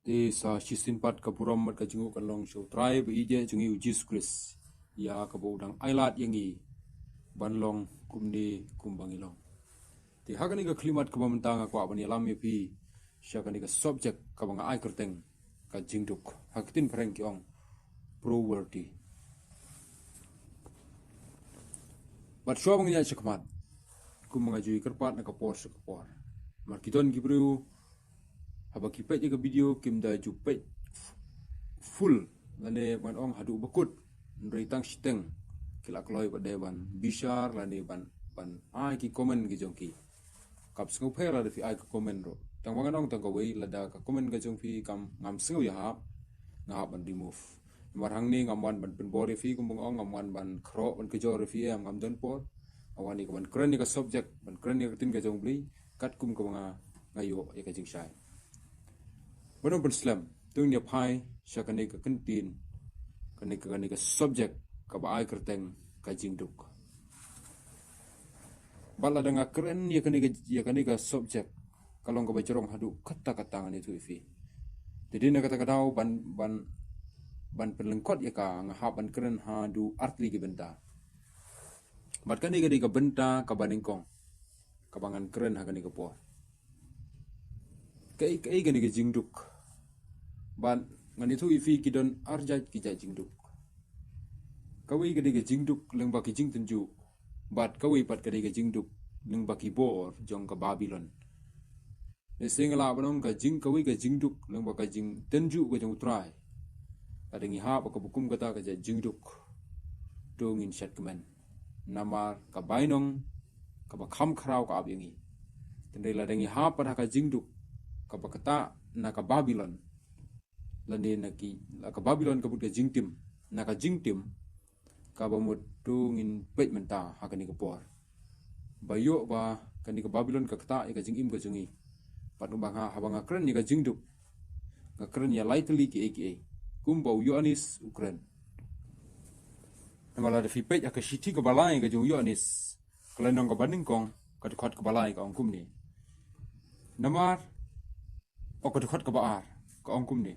te sa sisinpat ka puram mat ka jingu kan long show try be ije jungi Jesus Christ ya ka bodang ailat yangi banlong kumni kumbangilong ti hakani ka klimat ka bamantanga kwa bani alam pi syakani ka subject ka banga ai kerteng ka jingduk hakitin prank yong pro worthy bat shwa bangnya chakmat kumanga jui kerpat na ka por sa ka por markiton gibru haba kipet je video kim da jupet full lane ban ong hadu bakut nreitang siteng kila kloi ba deban bishar lane ban ai ki comment ki jongki kap sngau phera de fi ai ka comment ro tang wangan ong tang ka wei lada ka comment ka jong fi kam ngam sngau ya hap ngap ban remove marhang ni ngamwan ban pen bore fi kumbung ong ngamwan ban khro ban ke jor fi am ngam don por awani ka ban kren ni ka subject ban kren ni ka tin ka jong bli kat kum ka nga ngayo ya ka jing sai Benar berslam, tuh dia pai, syakane ke kentin, kane ke subjek, ke baai kerteng, ke jingduk. Bala dengan keren ya kane ke subjek, kalau ke bacorong hadu kata-kata ngani tu ifi. Jadi nak kata-kata ban pelengkot ya ka ngahap ban keren hadu artli ke benta. Bat kane ke benta ke baningkong, ke bangan keren ha kane ke po. Kai gani ke jingduk ban ngani tu ifi kidon arjat kijak jingduk kawi gani ke jingduk leng baki jing tenju bat kawi pat gani ke jingduk leng baki bor jong ke Babylon nesingala banong ka jing kawi ke jingduk leng baka jing tenju ke jong utrai kadengi ha ka bukum kata ke jingduk dongin syat kemen namar ka bainong ka bakham khrau ka abyengi tendai ladengi ha pada ka jingduk kabakata na ka Babylon lande na ki la ka Babylon kabut ka jingtim na ka jingtim ka bamut dungin pet menta hakani ka por bayo ba kani ka Babylon ka kata ka jingim ka jungi patu banga habanga kren ni ka jingduk ka kren ya lightly ki aka kumbau Yohanes Ukren namala da fi pet ka shiti ka balai ka jung Yohanes kalendong ka bandingkong ka dekat ka balai ka ongkum ni namar o ka dekat ka baar ka ongkum ni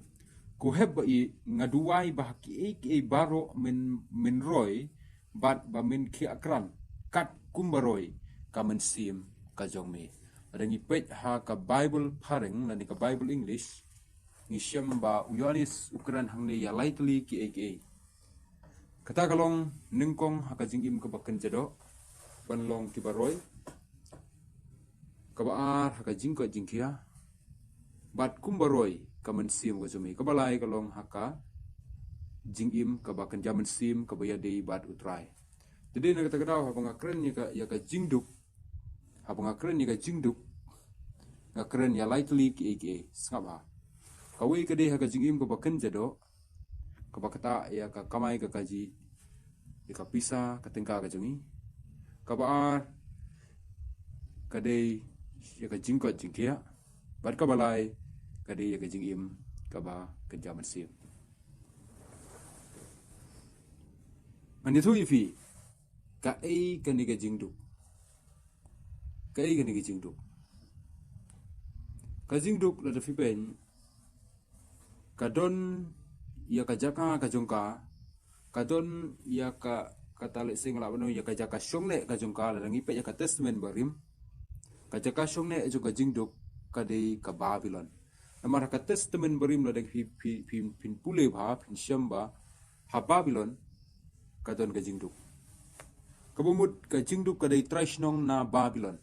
ku heb ba i ngaduai ba ki baro men roy bat ba men ki akran kat kumbaroy ka men sim ka jongme adangi pet ha ka Bible pareng lani ka Bible English ni syam ba Yohanes Ukran hangne ya lightly ki aka kata kalong ningkong ha ka jingim ka baken jado banlong ki baroy ka baar ha ka jingko jingkia bat kumbaroy kamen sim ko jumi kabalai kalong haka jingim ka bakan jaman sim ka baya dei bat utrai jadi nak kata kata ha pangakren ya ka jingduk ha pangakren ya ka jingduk ngakren ya lightly ki aka skaba kawi ka dei ha ka jingim ka bakan jado ka bakata ya ka kamai ka kaji ya ka pisa ka tengka ka jumi ka baar ka dei ya ka jingkot jingkia bat kabalai kadi ya kajing im kaba kejaman sim mani tu ifi ka ai kani ka jingduk ka jingduk la fi pen ka don ya ka jaka ka jongka ka don ya ka katale sing la bano ya ka jaka shongne ka jongka la ngi pe ya ka testament barim ka jaka shongne ju ka jingduk kadai ka Babylon namar ka testament barim la dek pin pule ba pin syamba ha Babylon ka don ka jingduk kabumut ka jingduk kadai trashnong na Babylon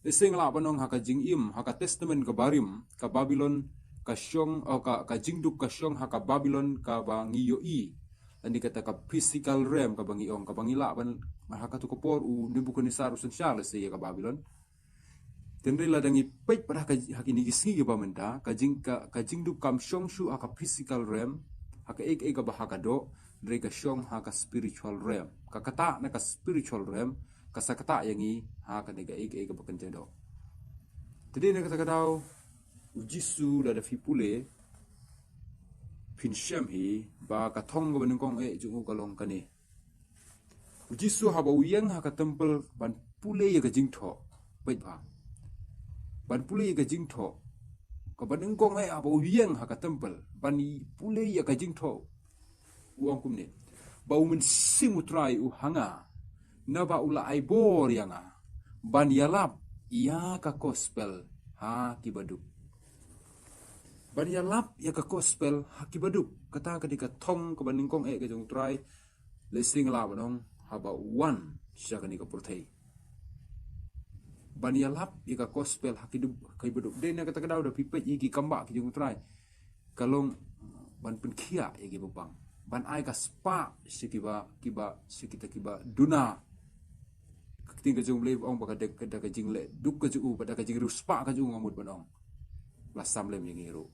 ising la banong ha ka jingim ha ka testament ka barim ka Babylon ka syong o ka jingduk ka syong ha ka Babylon ka bangiyo i andi kata ka physical realm ka bangiong ka bangila ban ha ka to ko por u nibukan ni sarusan syale se ka Babylon tendri ladangi pej pada hakini gisgi ke pamenta ka jingduk kam syong shu aka physical realm haka ek ka bahaka do dari ka syong haka spiritual realm ka kata na ka spiritual realm ka sakata yangi haka nega ek ka bakan do tadi na kata kadau ujisu la da fipule pin syam hi ba ka thong ga banengkong jungu kalong kane ujisu haba uyang haka temple ban pule ya ka jingtho pej ba ban puli ka jingtho kaban engkong apa uyeng haka tempel bani pule ya ka jingtho uang kumne bau men simutrai hanga na ba ula aibor yanga ban yalap ya ka gospel ha kibaduk ban yalap ya ka gospel ha kibaduk kata kadika thong ka baningkong ka jong trai le sing la banong haba wan sya ka purthei ban yalap ya ka gospel ha kibaduk de na kata kadau da pipet yi ki kamba ki jong trai kalong ban penkhia ya ki bupang ban ai ka spa sikiba sikita kiba duna tinggal jung blei ong baka dek ka jing le duk ka ju pada ka jing ru spa ka ju ngamut banong la samlem yang iru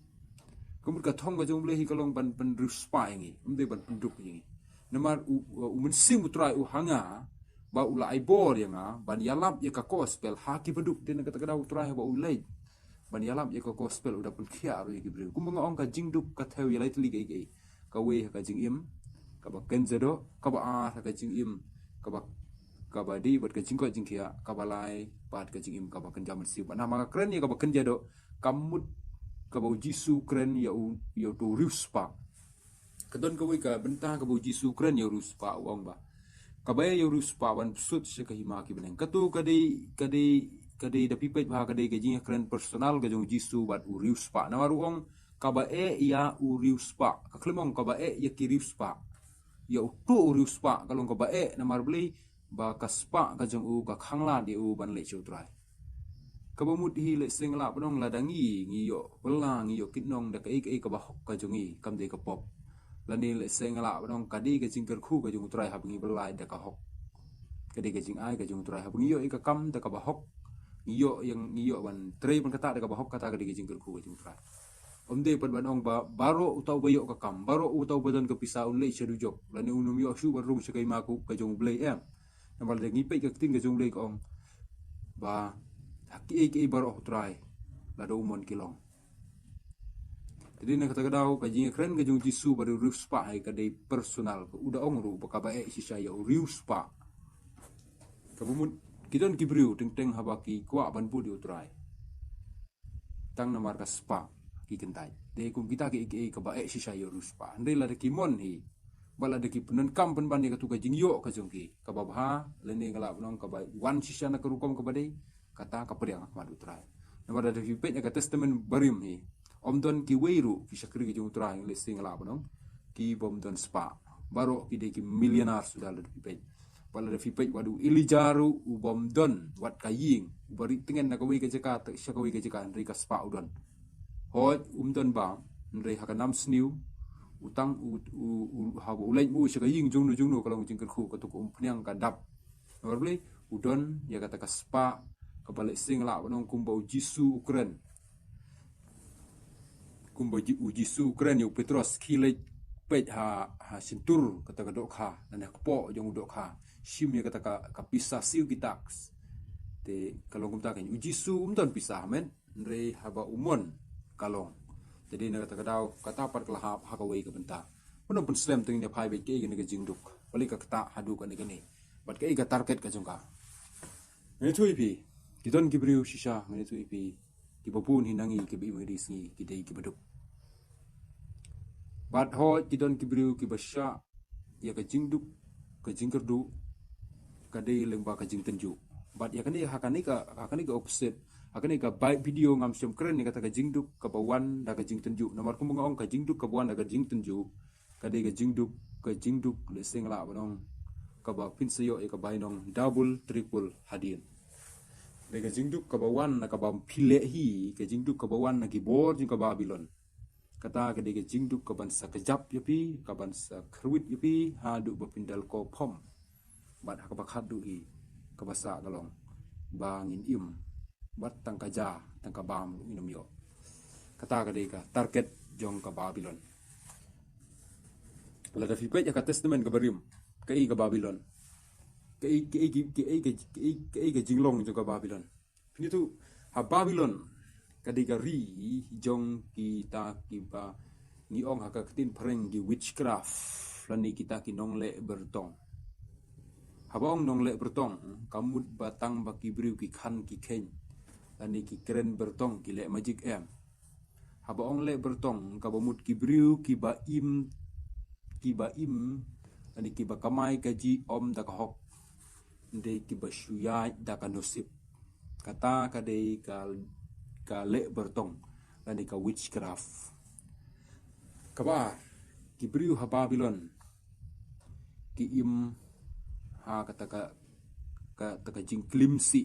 kemut ka thong ka jung blei hi kalong ban ru spa yang umde ban penduk yang namar umen sim utrai hanga ba ula ai bor yang ban yalap ya ka gospel haki beduk den kata kada utrai ba ulai ban yalap ya ka gospel udah pun khia ru ki blei kumbang ong ka jing duk ka theu ya lai tli ge ka we ka jing im ka ba kenzedo ka ba ka jing im ka ba kabadi buat kecing ko jingkia kabalai pat kecing im kaba kenja mersi na maka keren ya kaba kenja do kamut kaba jisu keren ya to ruspa kedon kawai ka bentah kaba jisu keren ya ruspa uang ba kabaya ya ruspa wan sut se kahima ki beneng katu kadai da pipet ba kadai kejing keren personal ka jong jisu bat ruspa na waruong kaba ya ruspa kaklemong kaba ya kiruspa ya to ruspa kalong kaba na marbeli ba kaspa ka jong u ka khangla di u ban le chutrai ka bamut hi le singla panong ladangi ngiyo belang ngiyo kitnong da kai ka ba hok ka jongi kam de ka pop lani le singla panong kadi ka jingker khu ka jong utrai habngi belai da ka hok kadi ka jing ai ka jong utrai habngi yo ka kam da ka ba hok ngiyo yang ngiyo ban tre ban kata da ka ba hok kata ka di ka jingker khu ka jong utrai omde pan banong ba baro utau bayo ka kam baro utau badan ka pisa un le chedujok lani unum yo shu barung se kai maku ka jong blei em namal de ngipai ka ting ka jong le kong ba haki baro try la do mon kilong jadi nak kata kadau ka jing kren ka jong jisu baru ruspa ai ka dei personal ka uda ong ru ba ka ba si saya ruspa ka bumun kidon kibriu teng habaki kwa ban pu di utrai tang namar ka spa ki kentai de kum kita ki ka ba si saya ruspa ndai la de kimon hi bala de ki punan kam pen ban ka tu ka jing yo ka jong ki ka babha leni ngala nong ka ba wan sisya na karukom ka badai kata ka priang ak madu trai na bada de pet ka testament barim hi om don ki weiru ki sakri ki jong trai listing ngala nong ki bom don spa baro ki de ki millionaire sudah le pet bala de pet wadu ilijaru u bom don wat kaying bari tengen na ka wi ka jeka ta sya ka wi ka jeka ndri ka spa udon hot don ba ndri ha ka nam sniu utang habu ulai bu sya ying jungnu kalau jingker khu ka tu pnyang ka dap norble udon ya kata ka spa ka balik sing la banong kumbau jisu ukren kumbau jisu ukren yu petros khile pet ha sintur kata ka dokha dan ka po jong dokha sim ya kata ka pisah siu kitaks te kalau kumta kan jisu don pisah men re haba umon kalong jadi nak kata kadau kata par kelahap hakawai ke benta pun slam teng dia phai be ke ga jingduk balik ka kata hadu kan ni bat ke ga target ka jongka ni tu ipi kidon kibriu shisha ni tu ipi ki popun hinangi ki bi medisi ki dei ki beduk bat ho kidon kibriu ki basya ya ka jingduk ka jingkerdu ka dei lengba ka jing tenju bat ya kan dia hakani ka opposite akani ka baik video ngam sem keren ni kata ka jingduk ka bawan da ka jing tenju nomor kumbang ong ka jingduk ka bawan da ka jing tenju ka de ka jingduk le sing la banong ka ba pin sayo e ka bainong double triple hadin de ka jingduk ka bawan na ka ba phile hi ka jingduk ka bawan na ki bor jing ka Babylon kata ka de ka jingduk ka ban sa kejap yapi ka ban sa kruit yapi hadu ba pindal ko pom bat ka ba khadu hi ka basa galong bangin im bat tang kaja tang kabam minum yo kata ka dei ka target jong ka Babylon la da fipet ya ka testament ka barim ka Babylon ka jinglong jong ka Babylon ini tu ha Babylon ka dei ka ri jong kita kiba ni ong ha ka tin preng di witchcraft lani kita ki nong le bertong habong nong le bertong kamut batang baki briu ki khan ki ken ani ki keren bertong ki le magic em haba ong le bertong kabamut kibriu kibaim ani kiba kamai kaji om da hok de kiba syuyai da kanusip kata kadei ka le bertong ani ka witchcraft kabar kibriu ha Babylon ki im ha kata ka jingklimsi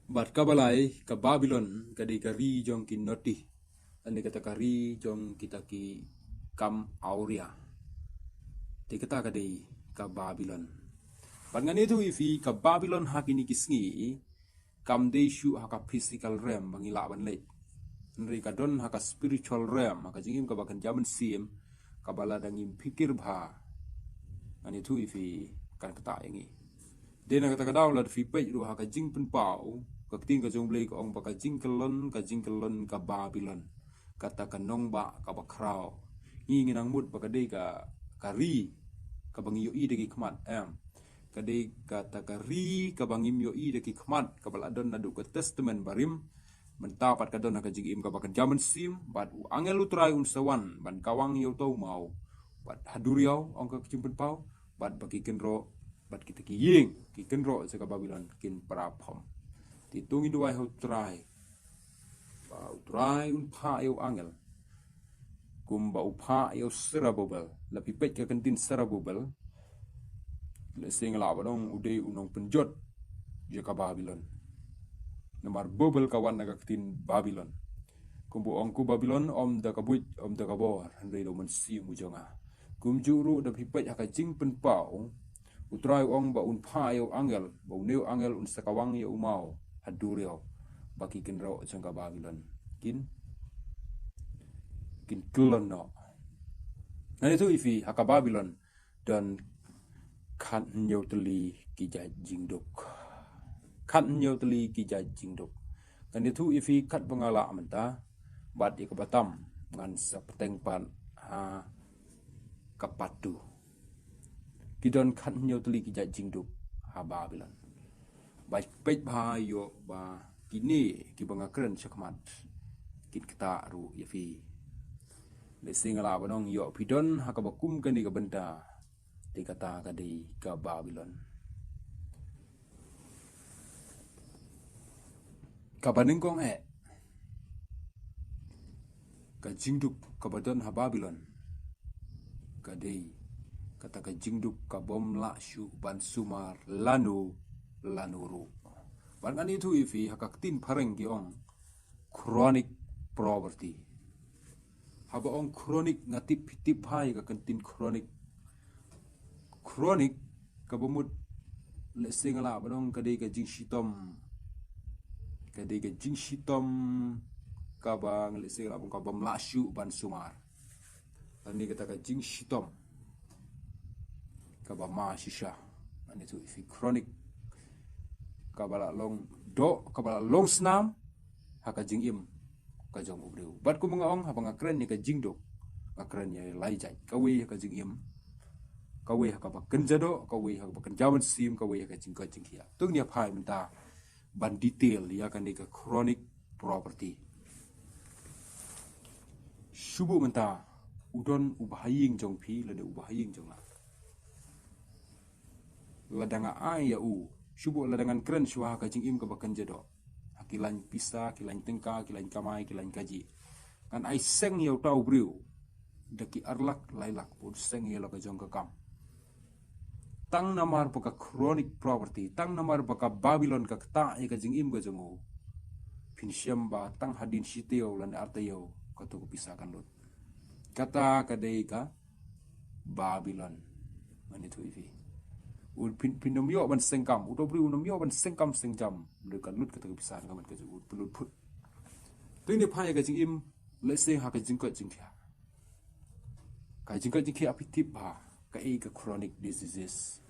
bat kabalai ka Babylon kadei ka ri jong kin noti ane kata kari jong kita ki kam auria ti kata kadei ka Babylon pan ngan itu ifi ka Babylon hakini kisngi kam desu haka physical realm bangila ban le nri ka don haka spiritual realm haka jingim ka bakan jaman sim ka bala dangim pikir bha ani tu ifi kan kata yangi dena kata kadaw la fi pe ru haka jing pen pau ka ting ka jong blei ka ong baka jingkelon ka Babylon kata kanong ba ka bakraw nginginang mut baka de ka kari ka bangi yo i de ki khmat ka de kata kari ka bangim yo i de ki khmat ka baladon nadu ka testament barim mentapat ka don ka jingim ka bakan jaman sim bat angel utrai un sawan ban kawang yo tau mau bat haduriau ong ka kimpen pau bat baki kenro bat kita ki ying ki kenro se ka Babylon kin praphom titungi duai ho trai utrai un pha eu angel kumba upha eu serabobel la pipet ka kentin serabobel le sing la badong ude unong penjot je ka Babylon namar bobel kawan naga ketin Babylon kumbu ongku Babylon om da kabuit om da kabor handai do men si mujonga kumjuru da pipet haka jing pen pau utrai ong ba un pha eu angel ba neu angel un sakawang eu mau haduriau baki kenro jangka Babylon kin kelon no nah itu ifi haka Babylon dan kan nyau teli kijaj jingduk kan nyau teli kijaj jingduk kan itu ifi kat bangala menta bat di kebatam ngan sapeteng pan ha kapatu kidon kan nyau teli kijaj jingduk ha Babylon baik pej ba yo ba kini ki bangakren sakmat kit kita ru yafi le singala banong yo pidon hakabakum kan di kabenta di kata kadi ka Babylon kabaning kong ka jingduk kabadon ha Babylon kadi kata ka jingduk ka bom la syu ban sumar lanuru ban itu ifi hakaktin pareng giong chronic property haba ong chronic ngatip tip hai ka kentin chronic kabumut le singala badong kadai ka jing shitom ka bang le singala bang ka bam lasyu ban sumar ani kata ka jing shitom ka ba ma shisha ani tu ifi chronic kabala long snam haka jing im ka jong ubreu bat ku mga ong habang akren ni ka jingdo akren ya laijai kawi ka jing im kawi ka ba kenjado kawi ka ba kenjawan sim kawi ka jing hia tung ni phai menta ban detail ya kan ni ka chronic property shubu menta udon ubahaying jong phi le ubahaying jong ladanga ai ya shubu ladangan keren syuha ka jing im ka ba kenjado kilan pisa, kilan tengka, kilan kamai, kilan kaji. Kan ai seng yau tau briu. Daki arlak lailak pun seng yau ka jong kam. Tang namar paka chronic property, tang namar paka Babylon ka kta ka jing im ka jongo. Pinsyam ba tang hadin siteo lan artayo ka tu pisakan lut. Kata kadai ka Babylon. Manitu ifi. Pinomyo ban sengkam utobri unomyo ban sengkam sengjam dekan lut kata bisa ngaman ka jut pelut put tu ni phaya ka jing im let's say ha ka jing ka apitip ba ka ka chronic diseases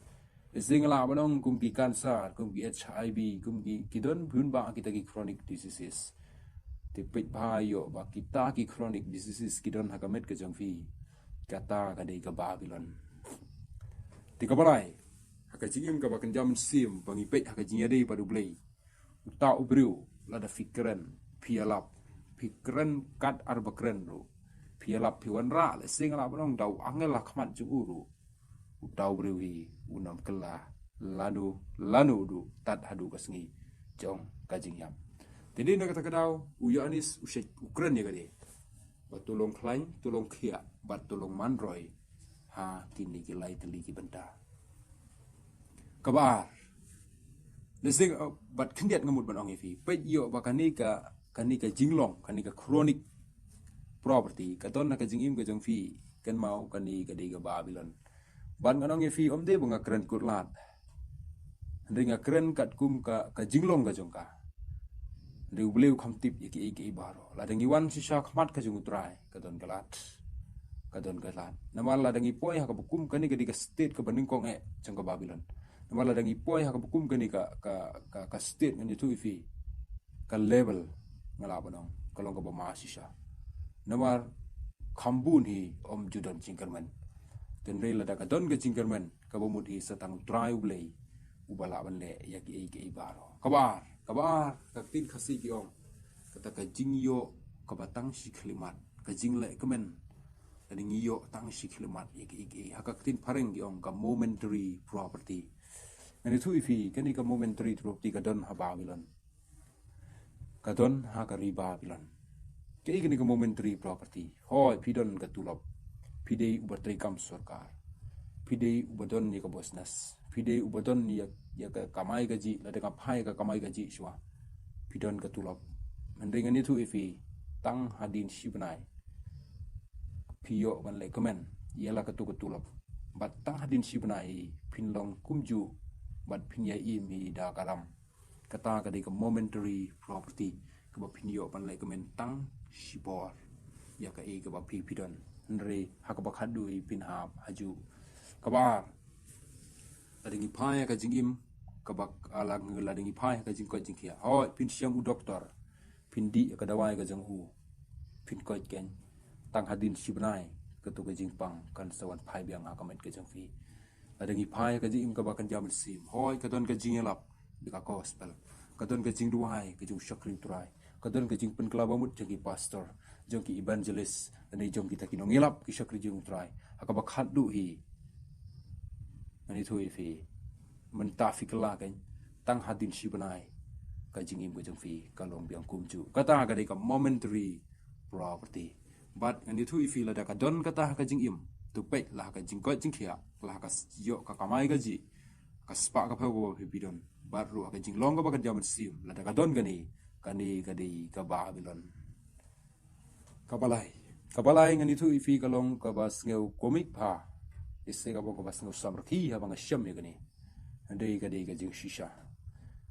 singala banong kum ki cancer kum ki HIV kum ki kidon bun ba kita ki chronic diseases tipik ba yo ba kita ki chronic diseases kidon ha ka met ka jong fi kata ka dei ka Babylon tika balai haka jingim ka bakan jam sim pangipet haka jingade padu blai uta ubriu lada fikren pialap fikren kat arbakren ru pialap piwan ra le sing la banong dau angel la khamat ju uru uta ubriu hi unam kela lanu du tat hadu kasngi jong kajing yam jadi nak kata kadau uya anis usai ukren ya gade batulong klain tulong khia batulong mandroi ha kini kilai teli ki benda kabar lesing bat kendiat ngamut banong ifi pe yo bakani ka jinglong kani ka chronic property katon na ka jingim ka jong fi kan mau kani ka de ga Babylon ban kanong ifi omde bunga kren kurlat ringa kren kat kum ka jinglong ka jong ka riu bleu kham tip iki baro la dengi wan sisa khmat ka jung utrai katon galat namal la dengi poi ha ka bukum kani ka di ka state ka baningkong jong ka Babylon namal la dengi poi ha ka bukum kani ka state ngani tu ifi ka level ngala banong kalong ka ba sisa namar khambun hi om judan cingkerman ten rela da ka don ka cingkerman ka bomut hi satang trai ublei ubala banle iki baro kabar kaktin khasi ki ong kata ka jingyo ka batang si khlimat ka jingle kemen tadi ngiyo tang si khlimat iki hakaktin pareng ki ong ka momentary property ngani tu ifi kani ka momentary property ka don ha Babylon ka don ha ka riba Babylon ke kani ka momentary property hoi pidon ka tulop pidei ubatri kam sarkar pidei ubadon ni ka bosnas pidei ubadon ni ya ka kamai gaji la ka phai ka kamai gaji shwa pidon ka tulop mendingan itu ifi tang hadin sibnai piyo ban le komen yela ka tu ka tulop bat tang hadin sibnai pinlong kumju bat pinya imi da karam kata ka de ka momentary property ka ba pinyo ban le komen tang sibor ya ka ka ba pidon nre hakaba khadu i pinhap haju kabar adingi phaya ka jingim kabak alang ladingi phaya ka jing ko jingkia hoi pin siam u doktor pin di ka dawai ka jang u pin ko ken tang hadin sibnai ka tu ka jingpang kan sawan phai biang ha kamet ka jang fi adingi phaya ka jing ka bakan jam sim hoi ka don ka jingelap di ka gospel ka don ka jing duai ka jung shakri turai ka don ka jing pen klabamut jang pastor jong ki evangelist ani jong kita kinong ilap ki shakri jung try akaba khadu hi ani thui fi menta fikla kan tang hadin sibnai ka jingim ko jong fi kalong biang kumju kata ga de ka momentary property but ani thui fi la da ka don kata ka jingim tu pe la ka jing ko jing khia la ka yo ka kamai ga ji ka spa ka phago bi bidon baru ka jing long ka ba ka jam sim la da ka don gani kani ga de ka Babylon kabalai ngani tu ifi kalong kabas ngeu komik pha isse ka bok bas ngeu samrthi ha bang syam gani andei ka de ka jing shisha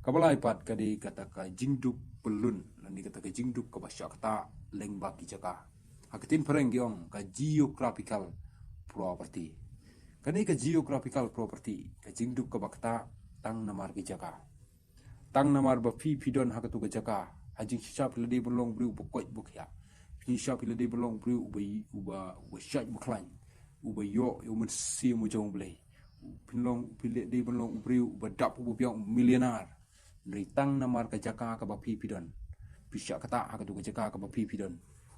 kabalai pat ka de kata ka jingduk pelun lani kata ka jingduk ka basyakta lengba ki jaka hakitin pareng giong ka geographical property kani ka geographical property ka jingduk ka bakta tang namar ki jaka tang namar ba fi pidon hakatu ka jaka hajing shisha peledi belong bru bokoi bokya Nisha pila de belong bru uba shaj buklain uba yo men si mu jong blei pinlong pila de belong bru uba dap uba biang millionaire ritang namar ka jaka ka ba pidon pisya kata ha ka tu ka jaka ka ba pidon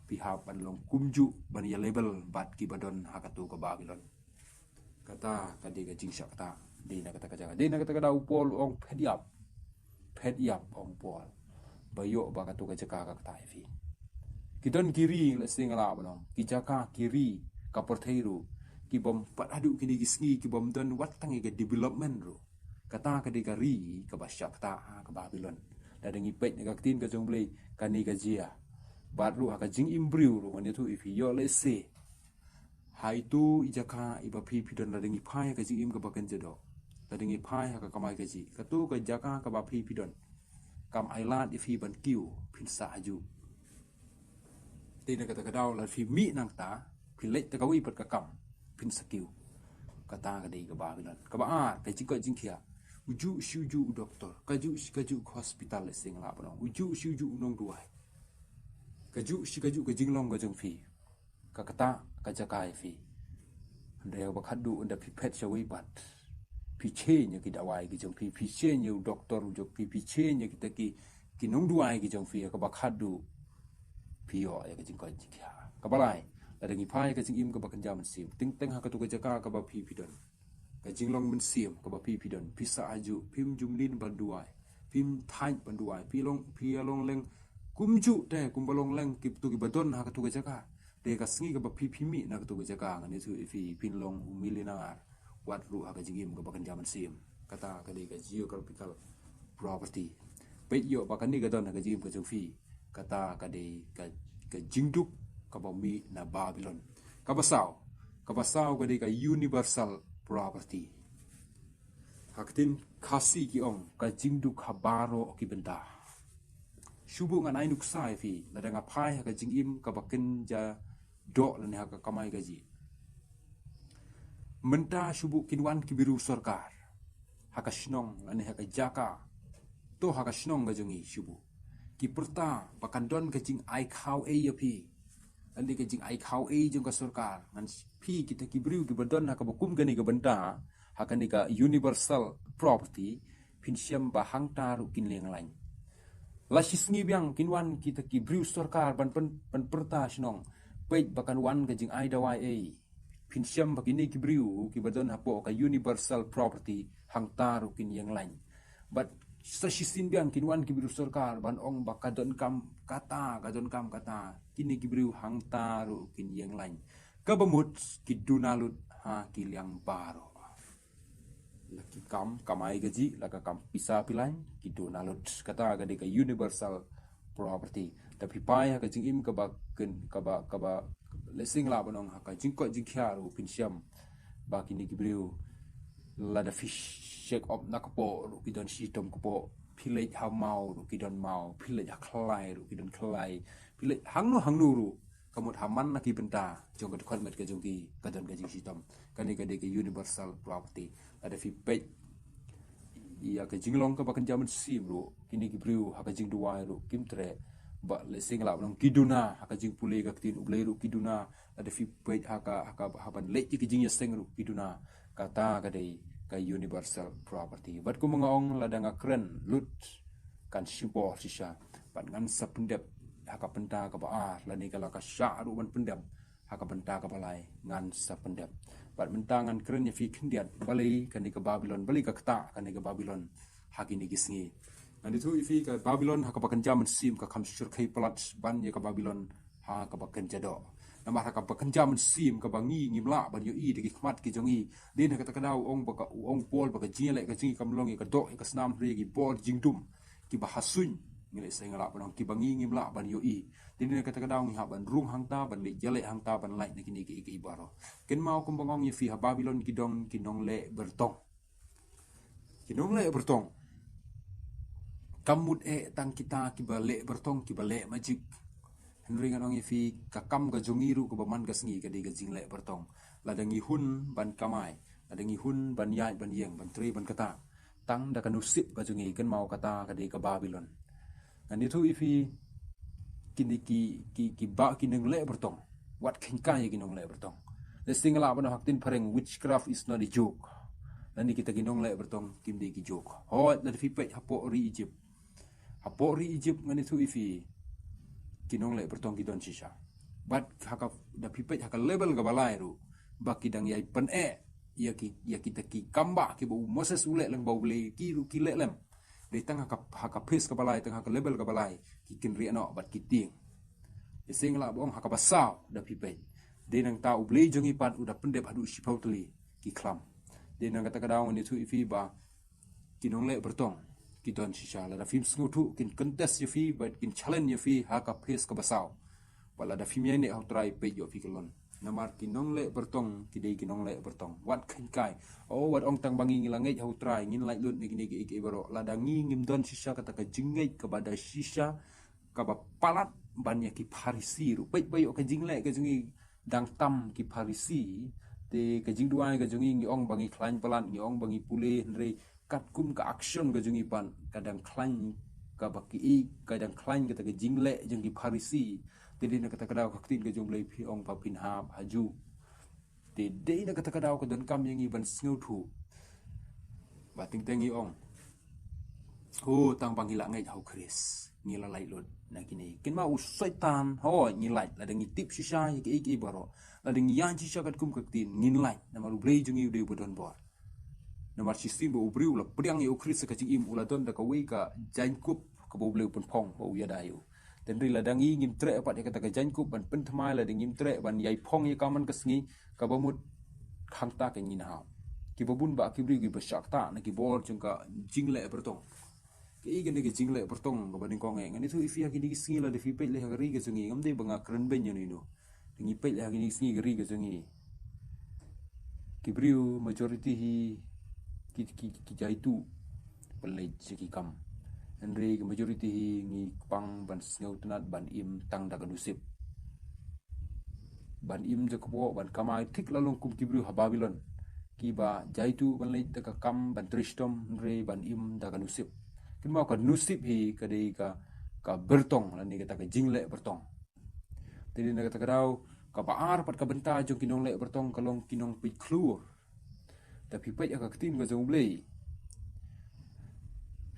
pihap ban long kumju ban ya label bat ki badon ha ka tu ka Babylon kata ka de ka jing syak kata de na kata ka jaka de na kata ka da upol ong pediap ong pol bayo ba ka tu ka jaka ka kata fi Kiton kiri lesing ala banong kijaka kiri kaportheiru ki bom pat adu kini gisngi ki bom don watang ke development ru kata ka de kari ka basyakta ka Babylon da dengi pet ka tin ka jongblei kani ka jia baru ka jing imbriu ru ngani tu ifi yo lese hai tu ijaka iba pi pidon da dengi phai ka jing im ka bakan jedo da dengi phai ka kamai ka ji ka tu ka jaka ka ba pi pidon kam ailat ifi ban kiu pinsa aju Tina kata kadau la fi mi nang ta pilek ta kawi pat ka kam pin skill kata ka dei ka Babylon ka ba ka jing ko jing khia uju shuju doktor kaju hospital sing la ba uju shuju nong duai kaju ka jing long ka jong fi ka kata ka jakai fi ande ba khadu unda pi pet shawi bat piche ki dawai ki jong piche doktor jok piche kita ki nong duai ki jong ka bakhadu pio ya ka jing ko jikya ka balai la dengi pai ka jing im ka bakan jam sim ting teng ha ka tu ka jaka ka ba pi pidon ka jing long men sim ka ba pi pidon pisa aju pim jumlin banduai pim thain banduai pi long leng kumju te kumbalong leng ki tu ki badon ha ka tu ka jaka de ka singi ka ba pi mi na ka tu ka jaka ngani tu fi pin long milinar wat ru ha ka jing im ka bakan jam sim kata ka de ka geographical property pe yo bakan ni ka don ha ka jing ka jong fi kata ka de ka jingduk ka ba mi na Babylon ka basau ka de ka universal property haktin khasi ki ong ka jingduk habaro ki benda shubu ngan ainuk sai fi la danga phai ka jingim ka bakin ja do lan ha ka kamai gaji menta shubu kinwan ki biru sarkar haka shnong lan ha ka jaka to haka shnong ga jongi shubu ki perta pakan don ke jing ai khau e ya pi andi ke jing ai khau e jong ka sarkar ngan pi kita ki briu ki badon ha ka bakum gani ka benda ha ka ni ka universal property pin siam ba hang taru kin leng lain la sisngi biang kinwan kita ki briu sarkar ban perta snong pe bakan wan ke jing ai dawai e pin siam ba kini ki briu ki badon ha po ka universal property hang taru kin yang lain but sa sisin biang kinwan ki biru sarkar ban ong bakadon kam kata kini ki biru hang taru kin yang lain kabamut ki dunalut ha ki liang baro laki kam kamai gaji laka kam pisa pilain ki dunalut kata ga de ka universal property tapi pai ka jing im ka ba lesing la banong ha ka jing ko jing kharu pin siam ba kini ki biru la da fish shake up nakapo ru kidon sitom ko pilai ha mau ru kidon mau pilai ha klai ru kidon klai pilai hangnu ru kamut haman na ki benta jong ka kon met ka jong ki kadon ka jing sitom kani ka de universal property ada fi pe ya ka jinglong ka bakan jaman sim ru kini ki briu ha ka jing duai ru kimtre ba le sing la nong kiduna ha ka jing pulei ka tin ublei ru kiduna ada fi pe ha ka ban le ki jing ya seng ru kiduna kata ka de ka universal property bat ko mga ong ladang kren lut kan sipo sisa ban ngan sa pendep haka penta ka ba la ni kala ka sha ru ban pendep haka penta ka balai ngan sa pendep bat mentangan kren ya fi kindiat balai kan ni ka Babylon balai ka kata kan ni ka Babylon haki ni gisngi ngan itu fi ka Babylon haka pakan jaman sim ka kam sur kai plat ban ya ka Babylon ha ka pakan jado nama ka pakanjam sim ka bangi ngimla ban yo i de khmat ki jongi din ka takadau ong baka ong pol baka jile ka jingi kamlong ka do ka snam ri ki pol jingdum ki bahasun ngile sengala ban ki bangi ngimla ban yo i din ka takadau ngi haban rung hangta ban le jale hangta ban lai ni ki baro ken mau kum bangong ye fi ha Babylon ki dong ki nong le bertong kamut tang kita ki bale bertong ki bale majik Henry nganong ifi kakam ga jongiru ko baman gasngi ka di ga jingle bertong ladangi hun ban kamai ladangi hun ban yai ban yeng ban tri ban kata tang da kanusip ga jongi kan mau kata ka di ka Babylon ngan itu ifi kini ki ba kineng le bertong wat kin kai kinong le bertong the singla ban haktin pareng witchcraft is not a joke dan kita kinong le bertong kim di ki joke ho da fi pe hapo ri Egypt ngan itu ifi kinong le bertong kidon sisa bat haka da pipet haka level ga balairu baki dang yai pen ya kita ki kamba ki bu Moses ule lang bau le ki ru ki le lem de tang haka pes ga balai tang haka level ga balai ki kin ri no bat ki ting ising la bong haka basau da pipet de nang ta uble jongi pan uda pendep hadu sipautli ki klam de nang kata kadaw ni tu ifi ba kinong le bertong kidon sisa la da film sngutu kin contest yo fi but kin challenge yo fi haka pes ka basau wala da film ne au try pe yo fi kelon namar kinong le bertong kidei kinong le bertong wat khin kai wat ong tang bangi ngilangai au try ngin lai lut ni ki baro la da ngi ngim don sisa kata ka jingai ka bada sisa ka ba palat ban ya ki parisi ru pe yo ka jingle ka jingi dang tam ki parisi te ka jingduai ka jingi ngi ong bangi klain palan ngi ong bangi pule re kat kum ka action ga jungi pan kadang klan ka baki kadang klan ka taga jingle jungi parisi tedi na kata kadaw kaktin ka jumlay pi ong papin hab haju tedi na kata kadaw ka don kam yang iban sngutu bating tengi ong tang panggila ngai hau kris ngila lai lot na kini kin ma usaitan ho ngilai la dengi tip sisa iki baro la dengi yan sisa kat kum kaktin ngilai na maru brei jungi ude bodon bor na mar sistem bo ubriu la priang i kris ka jing im uladon da ka wei ka jainkup ka bo bleu pun pong bo ya dayu dan ri la dangi ngim tre pat kata ka jainkup ban pen thmai la dengim tre ban yai pong ye kaman kasngi ka bomut khangta ka ngin hau ki bobun ba ki bri ki besakta na ki bor jungka jingle bertong ki gene ki jingle bertong ka bading kong ngani tu ifia ki disingi la de fi pet le ha ri ke sungi ngamde banga kren ben yo ni no ngi pet le ha ki disingi ri ke sungi ki briu majority hi ki jaitu pelai ki kam Henry majority hi ngi pang ban sneu tunat ban im tang da kadusip ban im je ko ban kamai tik la long kum kibru ha Babylon ki ba jaitu ban lai ta ka kam ban tristom re ban im da kadusip kin ma ka nusip hi ka dei ka bertong la ni ka ta ka jingle bertong tadi na ka kadau ka baar pat ka benta jo kinong le bertong kalong kinong pit klur tapi pet ka tin ka jong blei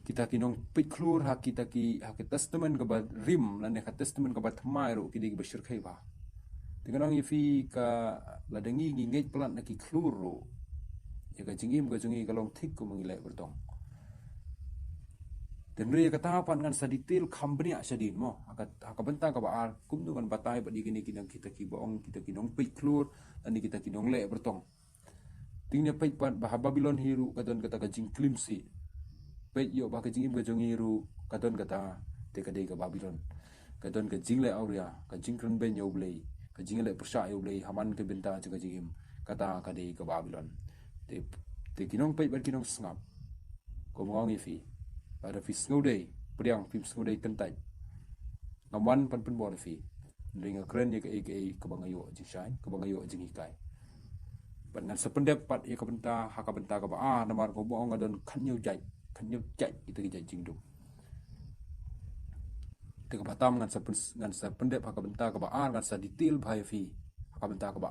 kita kinong pit klur ha kita ki testament ka ba rim lan ka testament ka ba thmai ro ki di ba shir khai ba tinganong ifi ka ladangi ngi ngej plant na ki klur ro ya ka jingim ka jungi kalong thik ko mangile bertong dan re ka tapan ngan sa detail company asadin mo ka benta ka ba ar kum tu kan batai ba di kini kinang kita ki boong kita kinong pit klur ani kita kinong le bertong tingnya pit pat ba Babylon hiru kadon kata ka jing klimsi pet yo ba ka jing im ka jongi ru kadon kata te ka dei ka Babylon kadon ka jing le auria ka jing kren ben yo blei ka jing le persa yo blei haman ke benta ka jing im kata ka dei ka Babylon te kinong pet ba kinong sngap ko mong ifi pada fi snow day priang film snow day kentai ngawan pan pen bor fi ringa kren ye ka bangayo jing shine ka bangayo jing ikai ban ngan sependep pat ye ka benta ha ka benta ka ba namar ko bong adon khan yo jai itu ki jing dum te ka batam ngan sa pendep ha ka benta ka ba ngan sa detail bhai fi ha ka benta ka ba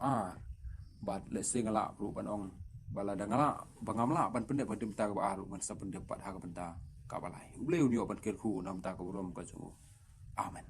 bat le singala ru ban ong bala dangala bangamla ban pendep ba benta ka ba ngan sa pendep pat ha ka benta ka balai bleu ni oban ker khu nam ta ka rom ka ju amen